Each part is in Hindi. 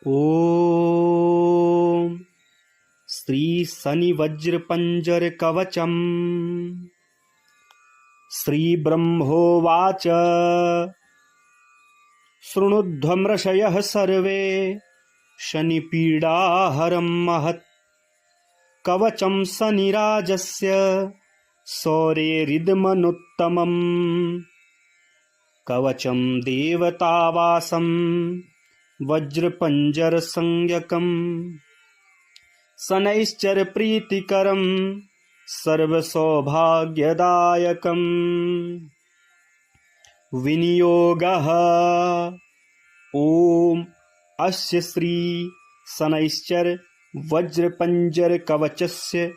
ॐ श्री शनि वज्र पंजर कवचम्। श्री ब्रह्मोवाच शृणुध्वमृषयः सर्वे शनिपीडाहरं महत्। कवचं शनिराजस्य शौरेरिदमनुत्तमम्। कवचं देवतावासं वज्रपञ्जरसंज्ञकम्। शनैश्चर प्रीतिकरं सर्वसौभाग्यदायकम्। विनियोगः ॐ अस्य श्री शनैश्चर वज्रपञ्जर कवचस्य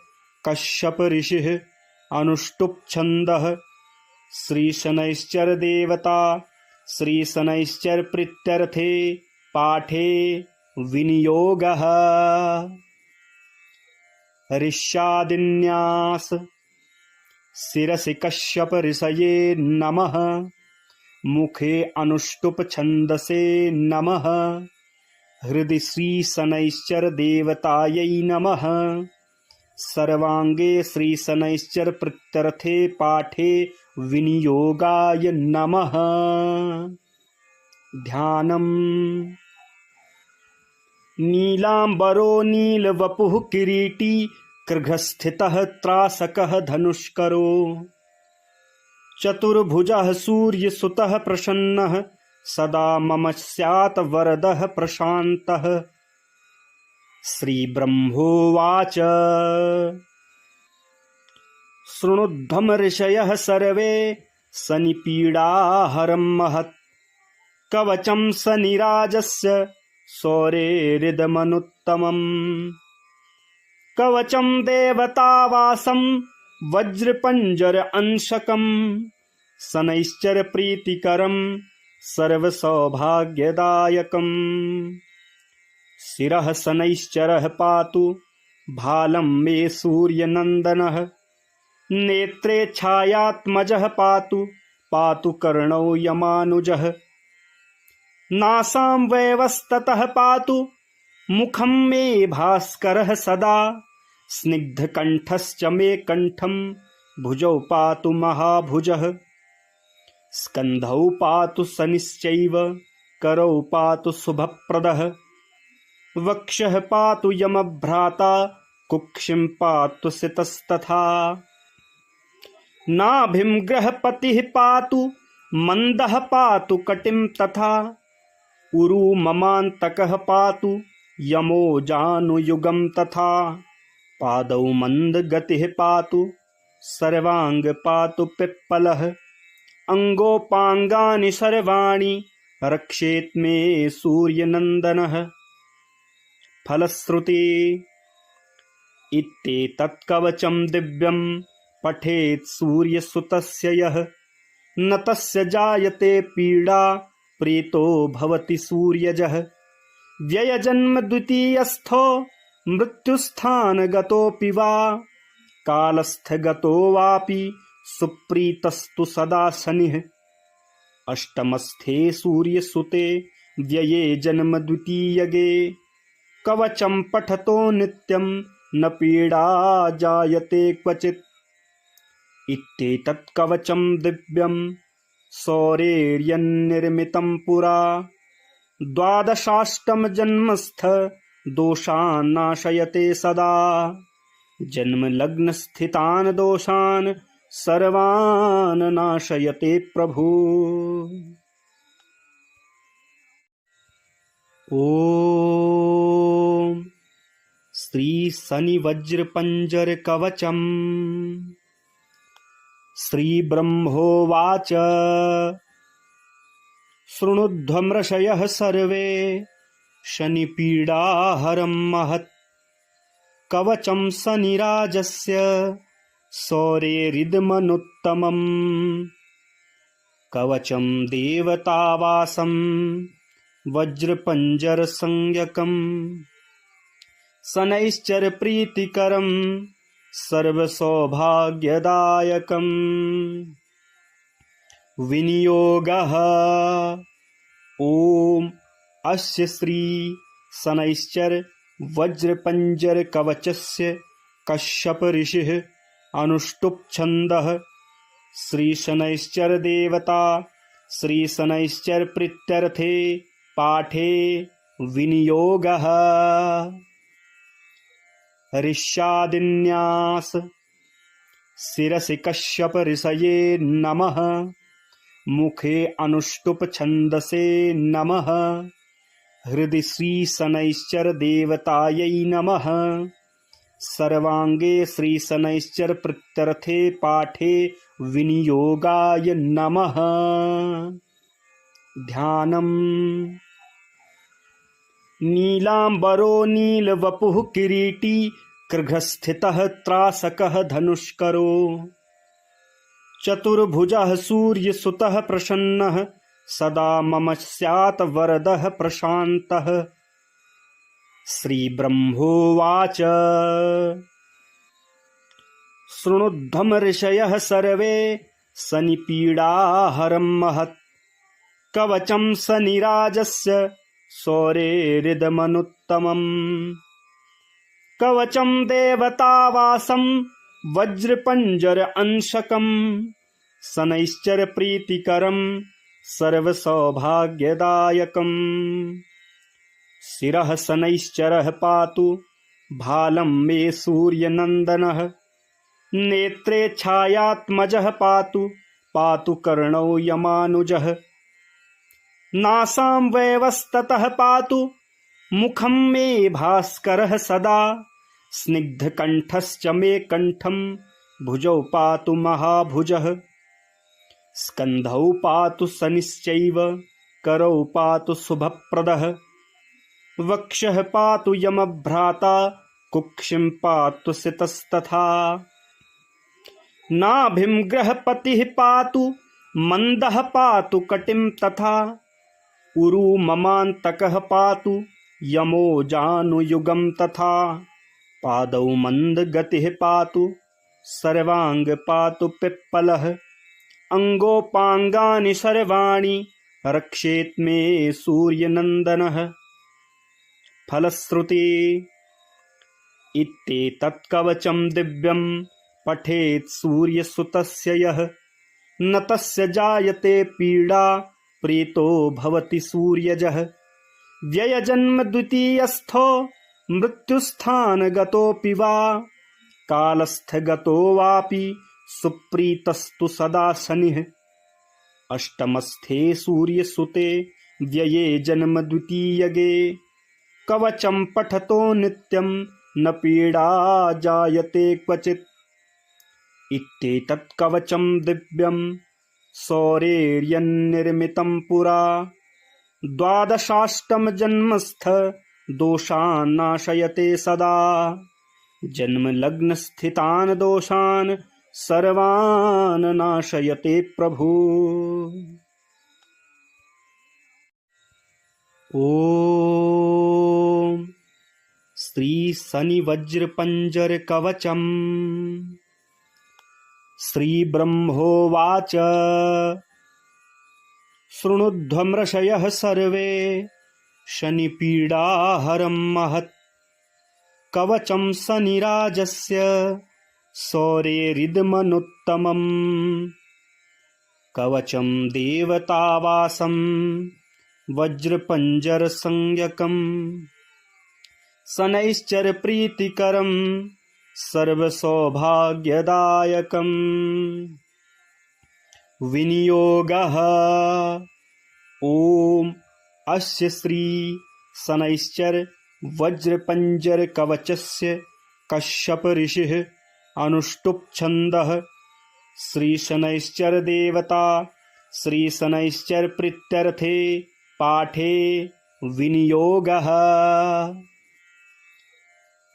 कश्यप ऋषिः अनुष्टुप् छन्दः। श्री शनैश्चर देवता श्री शनैश्चर प्रीत्यर्थे पाठे विनियोगः। ऋष्यादिन्यास शिरसि कश्यप ऋषये नमः। मुखे अनुष्टुप छन्दसे नमः। हृदि श्री शनैश्चर देवतायै नमः। सर्वांगे श्री शनैश्चर प्रीत्यर्थे पाठे विनियोगाय नमः। ध्यानम्। नीलांबरो नीलवपुः किरीटी कृघस्थितः त्रासकः धनुष्करो। चतुर्भुजः सूर्यसुतः प्रसन्नः सदा मम स्यात् वरदः प्रशान्तः। श्रीब्रह्मोवाच शृणुध्वम ऋषयः सर्वे शनिपीडाहरं महत्। कवचं शनिराजस्य शौरेरिदमनुत्तमम्। कवचं देवतावासं वज्रपञ्जर अंशकम्। शनैश्चर प्रीतिकरं सर्वसौभाग्यदायकम्। शिरः शनैश्चरः पातु भालं मे सूर्यनन्दनः। नेत्रे छायात्मजः पातु पातु कर्णौ यमानुजः। नासां वैवस्ततः पातु मुखं मे भास्करः सदा। स्निग्धकण्ठश्च मे कण्ठं भुजौ पातु महाभुजः। स्कन्धौ पातु शनिश्चैव करौ पातु शुभप्रदः। वक्षः पातु यमभ्राता कुक्षिं पातु सितस्तथा। नाभिं ग्रहपतिः पातु मन्दः पातु कटिं तथा। उरु ममान्तकः पातु यमो जानुयुगं तथा। पादौ मन्दगतिः पातु सर्वांग पातु पिप्पलः। अङ्गोपाङ्गानि सर्वाणि रक्षेत् मे सूर्यनन्दनः। फलश्रुति इत्येतत् कवचं दिव्यं पठेत् सूर्यसुतस्य यः। न तस्य जायते पीडा प्रीतो भवति सूर्यजः। व्ययजन्म द्वितीयस्थो मृत्युस्थानगतोऽपि वा। कालस्थगतो वापि सुप्रीतस्तु सदा शनिः। अष्टमस्थे सूर्यसुते व्यये जन्म द्वितीयगे। कवचं पठतो नित्यं न पीडा जायते क्वचित्। इत्येतत् कवचं दिव्यं शौरेर्यन्निर्मितं पुरा। द्वादशाष्टम जन्मस्थ दोषान् नाशयते सदा। जन्म लग्न स्थितान् दोषान् सर्वान् नाशयते प्रभु। ॐ श्री शनि वज्र पंजर कवचम्। श्री ब्रह्मोवाच शृणुध्वमृषयः सर्वे शनिपीडाहरं महत्। कवचं शनिराजस्य शौरेरिदमनुत्तमम्। कवचं देवतावासं वज्रपञ्जरसंज्ञकम्। शनैश्चर प्रीतिकरं सर्वसौभाग्यदायकम्। विनियोगः ॐ अस्य श्री शनैश्चर वज्रपंजर कवचस्य कश्यप ऋषिः अनुष्टुप् छन्दः श्री शनैश्चर देवता श्री शनैश्चर प्रीत्यर्थे पाठे विनियोगः। ऋष्यादिन्यास शिरसि कश्यप ऋषये नमः मुखे अनुष्टुप छन्दसे नमः हृदि श्री शनैश्चर देवतायै नमः सर्वांगे श्री शनैश्चर प्रीत्यर्थे पाठे विनियोगाय नमः। ध्यानम् नीलांबरो नीलवपुः किरीटी कृघस्थितः त्रासकः धनुष्करो चतुर्भुजः सूर्यसुतः प्रसन्नः सदा मम स्यात् वरदः प्रशान्तः। श्रीब्रह्मोवाच शृणुध्वं ऋषयः सर्वे शनिपीडाहरं महत् कवचं शनिराजस्य शौरेरिदमनुत्तमम् कवचं देवतावासं वज्रपंजर अंशकम् शनैश्चर प्रीतिकरं सर्वसौभाग्यदायकम्। शिरः शनैश्चरः पातु भालं मे सूर्यनन्दनः नेत्रे छायात्मजः पातु पातु कर्णौ यमानुजः नासां वैवस्ततः पातु मुखं मे भास्करः सदा स्निग्धकण्ठश्च मे कण्ठं भुजौ पातु महाभुजः स्कन्धौ पातु शनिश्चैव करौ पातु शुभप्रदः वक्षः पातु यमभ्राता कुक्षिं पातु सितस्तथा नाभिं ग्रहपतिः पातु मन्दः पातु कटिं तथा उरु ममान्तकः पातु यमो जानुयुगं तथा पादौ मन्दगतिः पातु सर्वांग पातु पिप्पलः अंगोपांगानि सर्वाणि रक्षेत् मे सूर्यनन्दनः। फलश्रुति इत्येतत् कवचं दिव्यं पठेत् सूर्यसुतस्य यः न तस्य जायते पीडा प्रीतो भवति सूर्यजः। व्ययजन्म द्वितीयस्थो मृत्युस्थानगतोऽपि वा कालस्थगतो वापि सुप्रीतस्तु सदा शनिः। अष्टमस्थे सूर्यसुते व्यये जन्म द्वितीयगे कवचं पठतो नित्यं न पीडा जायते क्वचित्। इत्येतत् कवचं दिव्यं शौरेर्यन्निर्मितं पुरा द्वादशाष्टम जन्मस्थ दोषान् नाशयते सदा जन्म लग्न स्थितान् दोषान् सर्वान् नाशयते प्रभु। ओम श्री शनि वज्र पंजर कवचम्। श्री ब्रह्मोवाच शृणुध्वं ऋषयः सर्वे शनिपीडाहरं महत् कवचं शनिराजस्य शौरेरिदमनुत्तमम् कवचं देवतावासं वज्रपंजर संज्ञकम् शनैश्चर प्रीतिकरं सर्वसौभाग्यदायकम्। विनियोगः ओम अस्य श्री शनैश्चर वज्रपंजर कवचस्य कश्यप ऋषिः अनुष्टुप् छन्दः श्री शनैश्चर देवता श्री शनैश्चर प्रीत्यर्थे पाठे विनियोगः।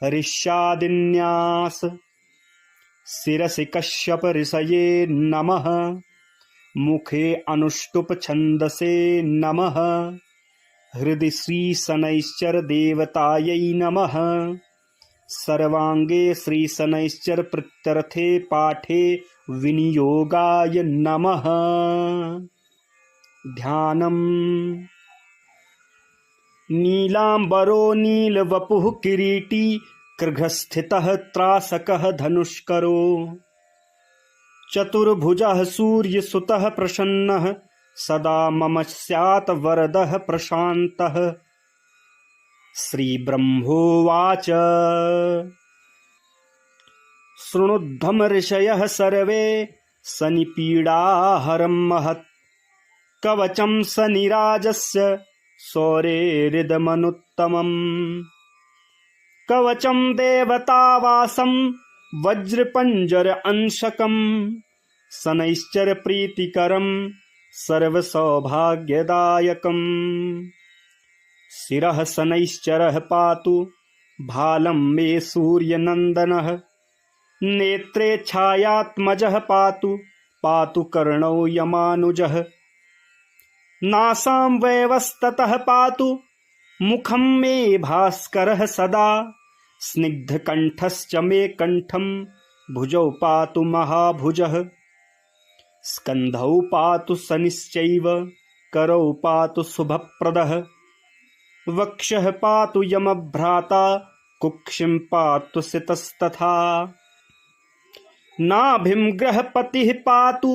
ऋष्यादिन्यास शिरसि कश्यप ऋषये नमः मुखे अनुष्टुप छन्दसे नमः हृदि श्री शनैश्चर देवतायै नमः सर्वांगे श्री शनैश्चर प्रीत्यर्थे पाठे विनियोगाय नमः। ध्यानम् नीलाम्बरो नीलवपुः किरीटी कृघस्थितः त्रासकः धनुष्करो चतुर्भुजः सूर्यसुतः प्रसन्नः सदा मम स्यात् वरदः प्रशान्तः। श्रीब्रह्मोवाच शृणुध्वम् ऋषयः सर्वे सनिपीडाहरं महत् कवचं सनिराजस्य शौरेरिदमनुत्तमम् कवचं देवतावासं वज्रपञ्जर अंशकम् शनैश्चर प्रीतिकरं सर्वसौभाग्यदायकम्। शिरः शनैश्चरः पातु भालं मे सूर्यनन्दनः नेत्रे छायात्मजः पातु पातु कर्णौ यमानुजः नासां वैवस्ततः पातु मुखं मे भास्करः सदा स्निग्धकण्ठश्च मे कण्ठं भुजौ पातु महाभुजः स्कन्धौ पातु शनिश्चैव करौ पातु शुभप्रदः वक्षः पातु यमभ्राता कुक्षिं पातु सितस्तथा नाभिं ग्रहपतिः पातु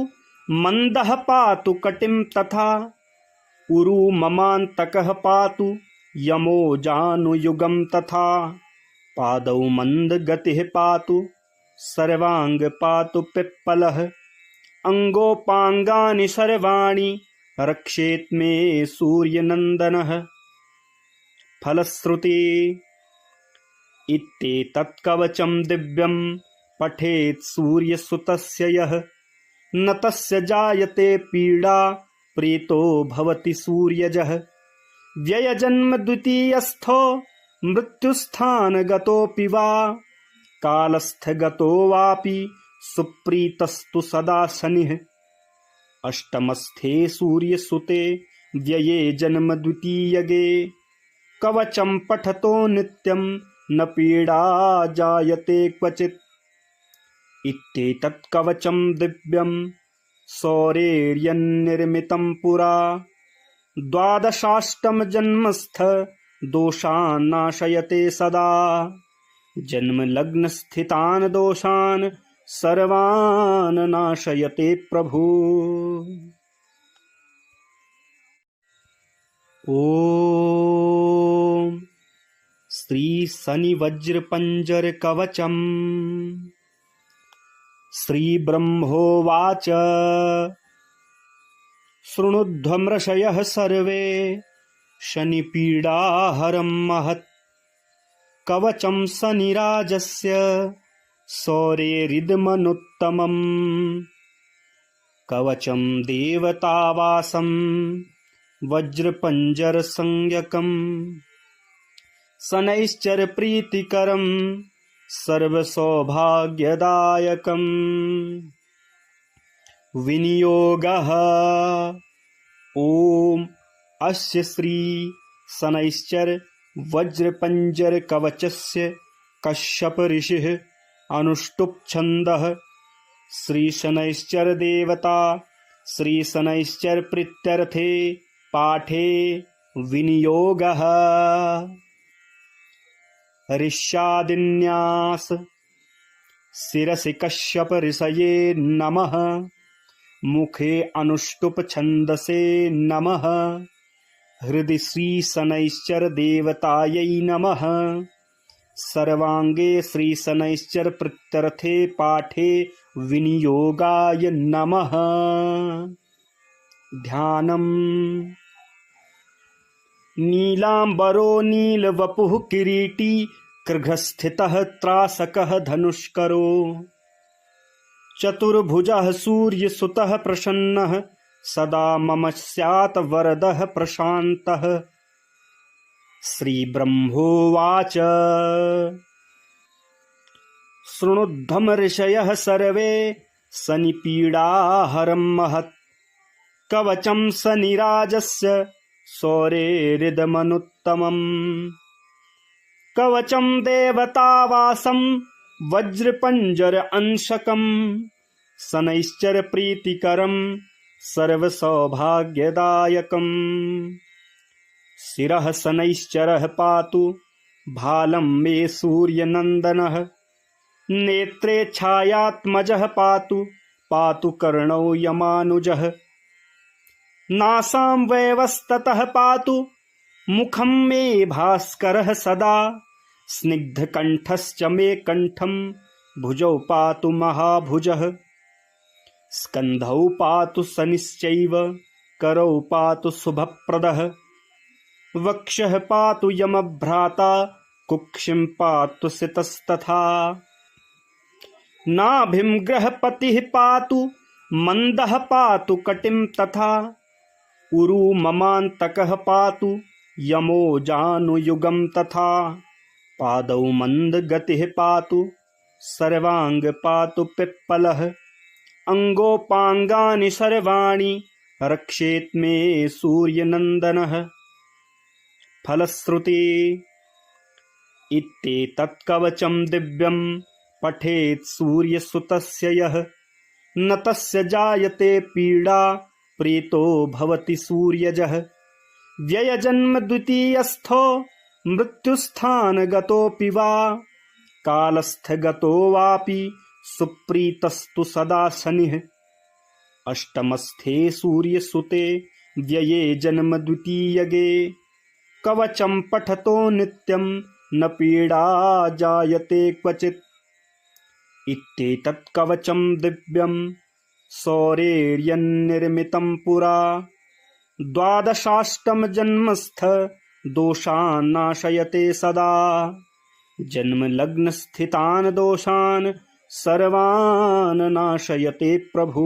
मन्दः पातु कटिं तथा उरु ममान्तकः पातु यमो जानुयुगं तथा पादौ मन्दगतिः पातु सर्वांग पातु पिप्पलः अंगोपांगानि सर्वाणि रक्षेत् मे सूर्यनन्दनः। फलश्रुति इत्येतत् कवचं दिव्यं पठेत् सूर्यसुतस्य यः न तस्य जायते पीडा प्रीतो भवति सूर्यजः। व्ययजन्म द्वितीयस्थो मृत्युस्थानगतोऽपि वा कालस्थगतो वापि सुप्रीतस्तु सदा शनिः। अष्टमस्थे सूर्यसुते व्यये जन्म द्वितीयगे कवचं पठतो नित्यं न पीडा जायते क्वचित्। इत्येतत् कवचं दिव्यं शौरेर्यन्निर्मितं पुरा द्वादशाष्टम जन्मस्थ दोषान् नाशयते सदा जन्म लग्न स्थितान् दोषान् सर्वान् नाशयते प्रभु। ओम श्री शनि वज्र पंजर कवचम्। श्री ब्रह्मोवाच शृणुध्वम् ऋषयः सर्वे शनिपीडाहरं महत् कवचं शनिराजस्य शौरेरिदमनुत्तमम् कवचं देवतावासं वज्रपञ्जर संज्ञकम् शनैश्चर प्रीतिकरं सर्वसौभाग्यदायकम्। विनियोगः ओम अस्य श्री शनैश्चर वज्रपञ्जर कवचस्य कश्यप ऋषिः अनुष्टुप् छन्दः श्री शनैश्चर देवता श्री शनैश्चर प्रीत्यर्थे पाठे विनियोगः। ऋष्यादिन्यास शिरसि कश्यप ऋषये नमः मुखे अनुष्टुप छन्दसे नमः हृदि श्री शनैश्चर देवतायै नमः सर्वांगे श्री शनैश्चर प्रीत्यर्थे पाठे विनियोगाय नमः। ध्यानम् नीलाम्बरो नीलवपुः किरीटी कृघस्थितः त्रासकः धनुष्करो चतुर्भुजः सूर्यसुतः प्रसन्नः सदा मम स्यात् वरदः प्रशान्तः। श्रीब्रह्मोवाच शृणुध्वम् ऋषयः सर्वे शनिपीडाहरं महत् कवचं शनिराजस्य शौरेरिदमनुत्तमम् कवचं देवतावासं वज्रपञ्जर अंशकम् शनैश्चर प्रीतिकरं सर्वसौभाग्यदायकम्। शिरः शनैश्चरः पातु भालं मे सूर्यनन्दनः। नेत्रे छायात्मजः पातु पातु कर्णौ यमानुजः। नासां वैवस्ततः पातु मुखं मे भास्करः सदा। स्निग्धकण्ठश्च मे कण्ठं भुजौ पातु महाभुजः। स्कन्धौ पातु शनिश्चैव करौ पातु शुभप्रदः। वक्षः पातु यमभ्राता कुक्षिं पातु सितस्तथा। नाभिं ग्रहपतिः पातु मन्दः पातु कटिं तथा। उरु ममान्तकः पातु यमो जानुयुगं तथा। पादौ मन्दगतिः पातु सर्वाङ्ग पातु पिप्पलः। अङ्गोपाङ्गानि सर्वाणि रक्षेत् मे सूर्यनन्दनः। फलश्रुति इत्येतत् कवचं दिव्यं पठेत् सूर्यसुतस्य यः। न तस्य जायते पीडा प्रीतो भवति सूर्यजः। व्ययजन्म द्वितीयस्थो मृत्युस्थानगतोऽपि वा। कालस्थगतो वापि सुप्रीतस्तु सदा शनिः। अष्टमस्थे सूर्यसुते व्यये जन्म द्वितीयगे। कवचं पठतो नित्यं न पीडा जायते क्वचित्। इत्येतत् कवचं दिव्यं सौरेर्यन्निर्मितं पुरा। द्वादशाष्टमजन्मस्थ दोषान् नाशयते सदा। जन्मलग्नस्थितान् दोषान् सर्वान् नाशयते प्रभु।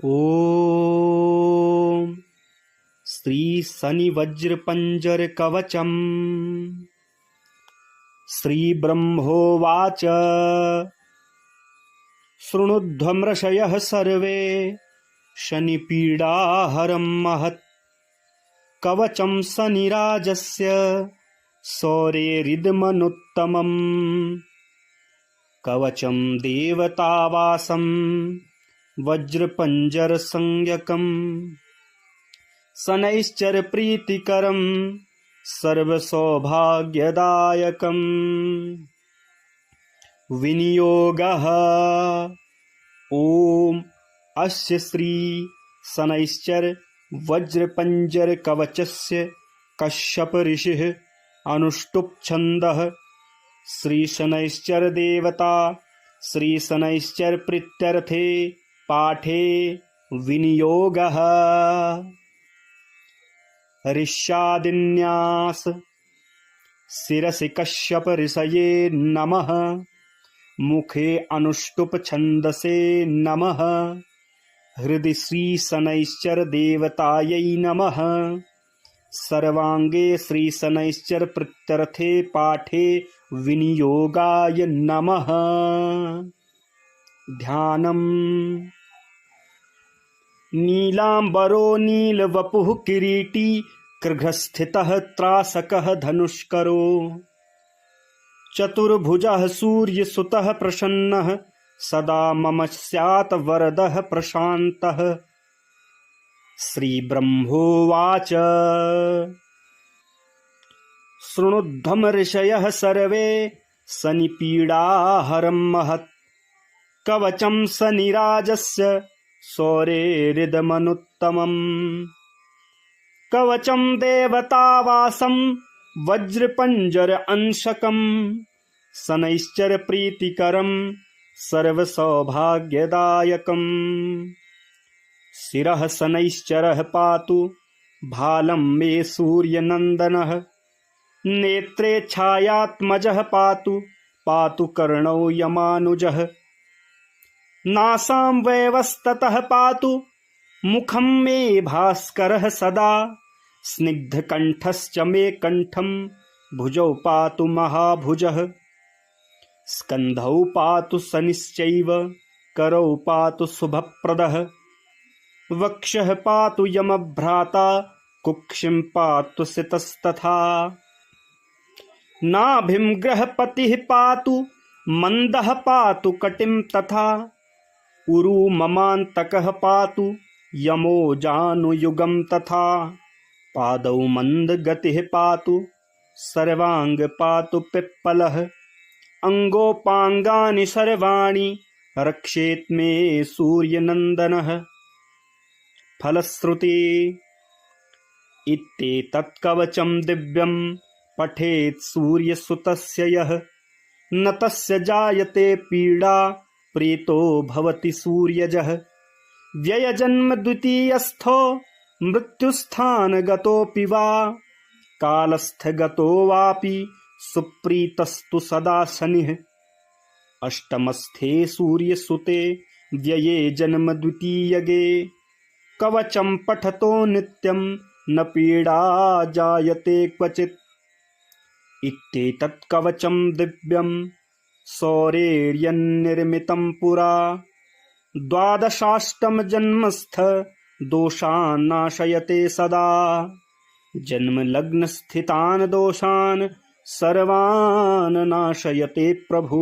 ॐ श्री शनि वज्र पंजर कवचम्। श्री ब्रह्मोवाच शृणुध्वमृषयः सर्वे शनिपीडाहरं महत्। कवचं शनिराजस्य सौरेरिदमनुत्तमम्। कवचं देवतावासं वज्रपञ्जरसंज्ञकम्। शनैश्चर प्रीतिकरं सर्वसौभाग्यदायकम्। विनियोगः ॐ अस्य श्री शनैश्चर वज्रपञ्जर कवचस्य कश्यप ऋषिः अनुष्टुप् छन्दः। श्री शनैश्चर देवता श्री शनैश्चर प्रीत्यर्थे पाठे विनियोगः। ऋष्यादिन्यास शिरसि कश्यप ऋषये नमः। मुखे अनुष्टुप छन्दसे नमः। हृदि श्री शनैश्चर देवतायै नमः। सर्वांगे श्री शनैश्चर प्रीत्यर्थे पाठे विनियोगाय नमः। ध्यानम् नीलांबरो नीलवपुः किरीटी कृघस्थितः त्रासकः धनुष्करो। चतुर्भुजः सूर्यसुतः प्रसन्नः सदा मम स्यात् वरदः प्रशान्तः। श्रीब्रह्मोवाच शृणुध्वम ऋषयः सर्वे शनिपीडाहरं महत्। कवचं शनिराजस्य सौरेरिदमनुत्तमम्। कवचं देवतावासं वज्रपञ्जर अंशकम्। शनैश्चर प्रीतिकरं सर्वसौभाग्यदायकम्। शिरः शनैश्चरः पातु भालं मे सूर्यनन्दनः। नेत्रे छायात्मजः पातु पातु कर्णौ यमानुजः। नासां वैवस्ततः पातु मुखं मे भास्करः सदा। स्निग्धकण्ठश्च मे कण्ठं भुजौ पातु महाभुजः। स्कन्धौ पातु शनिश्चैव करौ पातु शुभप्रदः। वक्षः पातु यमभ्राता कुक्षिं पातु सितस्तथा। नाभिं ग्रहपतिः पातु मन्दः पातु कटिं तथा। उरु ममान्तकः पातु यमोजानुयुगं तथा पादौ मन्दगतिः पातु सर्वांग पातु पिप्पलः अंगोपांगानि सर्वाणि रक्षेत् मे सूर्यनन्दनः। फलश्रुति इत्येतत् कवचं दिव्यं पठेत् सूर्यसुतस्य यः न तस्य जायते पीडा प्रीतो भवति सूर्यजः। व्ययजन्म द्वितीयस्थो मृत्युस्थानगतोऽपि वा कालस्थगतो वापि सुप्रीतस्तु सदा शनिः। अष्टमस्थे सूर्यसुते व्यये जन्म द्वितीयगे कवचं पठतो नित्यं न पीडा जायते क्वचित्। इत्येतत् कवचं दिव्यं सौरेर्यन्निर्मितं पुरा द्वादशाष्टमजन्मस्थ दोषान् नाशयते सदा। जन्मलग्नस्थितान् दोषान् सर्वान् नाशयते प्रभु।